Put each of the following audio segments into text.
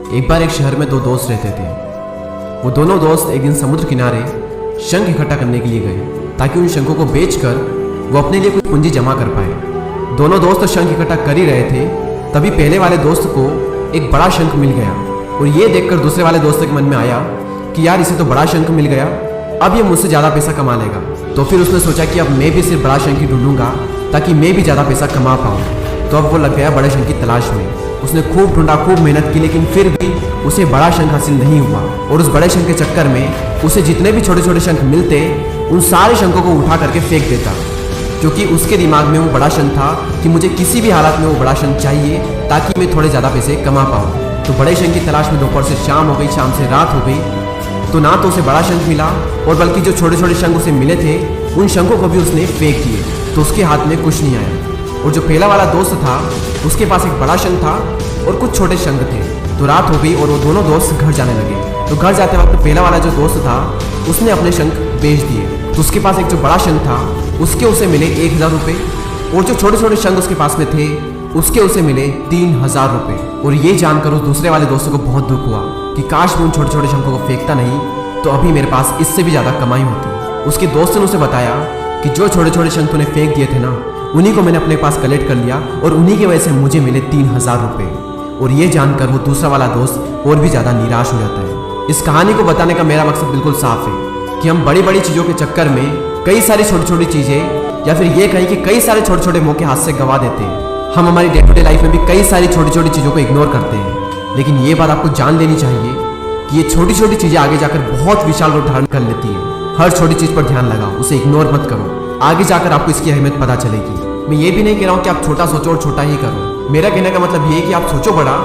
एक बार एक शहर में दो दोस्त रहते थे। वो दोनों दोस्त एक दिन समुद्र किनारे शंख इकट्ठा करने के लिए गए ताकि उन शंखों को बेचकर वो अपने लिए कुछ पूंजी जमा कर पाए। दोनों दोस्त शंख इकट्ठा कर ही रहे थे, तभी पहले वाले दोस्त को एक बड़ा शंख मिल गया और ये देखकर दूसरे वाले दोस्त के मन में आया कि यार इसे तो बड़ा शंख मिल गया, अब ये मुझसे ज़्यादा पैसा कमा लेगा। तो फिर उसने सोचा कि अब मैं भी सिर्फ बड़ा शंख ही ढूंढूंगा ताकि मैं भी ज़्यादा पैसा कमा पाऊँ। तो अब वो लग गया बड़े शंख की तलाश में। उसने खूब ढूंढा, खूब मेहनत की, लेकिन फिर भी उसे बड़ा शंख हासिल नहीं हुआ। और उस बड़े शंख के चक्कर में उसे जितने भी छोटे छोटे शंख मिलते उन सारे शंखों को उठा करके फेंक देता, क्योंकि उसके दिमाग में वो बड़ा शंख था कि मुझे किसी भी हालत में वो बड़ा शंख चाहिए ताकि मैं थोड़े ज़्यादा पैसे कमा पाऊँ। तो बड़े शंख की तलाश में दोपहर से शाम हो गई, शाम से रात हो गई, तो ना तो उसे बड़ा शंख मिला और बल्कि जो छोटे छोटे शंख उसे मिले थे उन शंखों को भी उसने फेंक दिए। तो उसके हाथ में कुछ नहीं आया। और जो पहला वाला दोस्त था उसके पास एक बड़ा शंख था और कुछ छोटे शंख थे। तो रात हो गई और वो दोनों दोस्त घर जाने लगे। तो घर जाते वक्त पहला वाला जो दोस्त था उसने अपने शंख बेच दिए। तो उसके पास एक जो बड़ा शंख था उसके उसे मिले 1000 रुपये और जो छोटे छोटे शंख उसके पास में थे उसके उसे मिले 3000 रुपये। और ये जानकर उस दूसरे वाले दोस्तों को बहुत दुख हुआ कि काश मैं उन छोटे छोटे शंखों को फेंकता नहीं तो अभी मेरे पास इससे भी ज़्यादा कमाई होती। उसके दोस्त ने उसे बताया कि जो छोटे छोटे शंख तूने फेंक दिए थे ना, उन्हीं को मैंने अपने पास कलेक्ट कर लिया और उन्हीं की वजह से मुझे मिले 3000 रुपये। और ये जानकर वो दूसरा वाला दोस्त और भी ज़्यादा निराश हो जाता है। इस कहानी को बताने का मेरा मकसद बिल्कुल साफ है कि हम बड़ी बड़ी चीज़ों के चक्कर में कई सारी छोटी छोटी चीज़ें, या फिर ये कहीं कि कई सारे छोटे छोटे मौके हाथ से गंवा देते हैं। हम हमारी डे टू डे लाइफ में भी कई सारी छोटी छोटी चीज़ों को इग्नोर करते हैं, लेकिन ये बात आपको जान लेनी चाहिए कि ये छोटी छोटी चीज़ें आगे जाकर बहुत विशाल रूप धारण कर लेती है। हर छोटी चीज़ पर ध्यान लगाओ, उसे इग्नोर मत करो, आगे जाकर आपको इसकी अहमियत पता चलेगी। मैं ये भी नहीं कह रहा हूँ कि आप छोटा सोचो और छोटा ही करो। मेरा कहने का मतलब ये है कि आप सोचो बड़ा,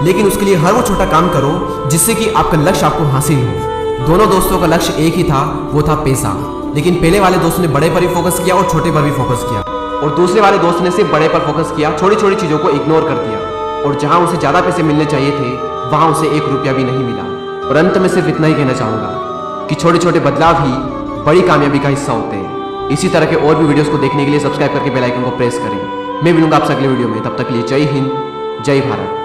लेकिन उसके लिए हर वो छोटा काम करो जिससे कि आपका लक्ष्य आपको हासिल हो। दोनों दोस्तों का लक्ष्य एक ही था, वो था पैसा। लेकिन पहले वाले दोस्त ने बड़े पर ही फोकस किया और छोटे पर भी फोकस किया, और दूसरे वाले दोस्त ने सिर्फ बड़े पर फोकस किया, छोटी छोटी चीज़ों को इग्नोर कर दिया। और जहाँ उसे ज़्यादा पैसे मिलने चाहिए थे वहाँ उसे 1 रुपया भी नहीं मिला। और अंत में सिर्फ इतना ही कहना चाहूँगा कि छोटे छोटे बदलाव ही बड़ी कामयाबी का हिस्सा होते हैं। इसी तरह के और भी वीडियोस को देखने के लिए सब्सक्राइब करके बेल आइकन को प्रेस करें। मैं मिलूंगा आपसे अगले वीडियो में, तब तक के लिए जय हिंद, जय भारत।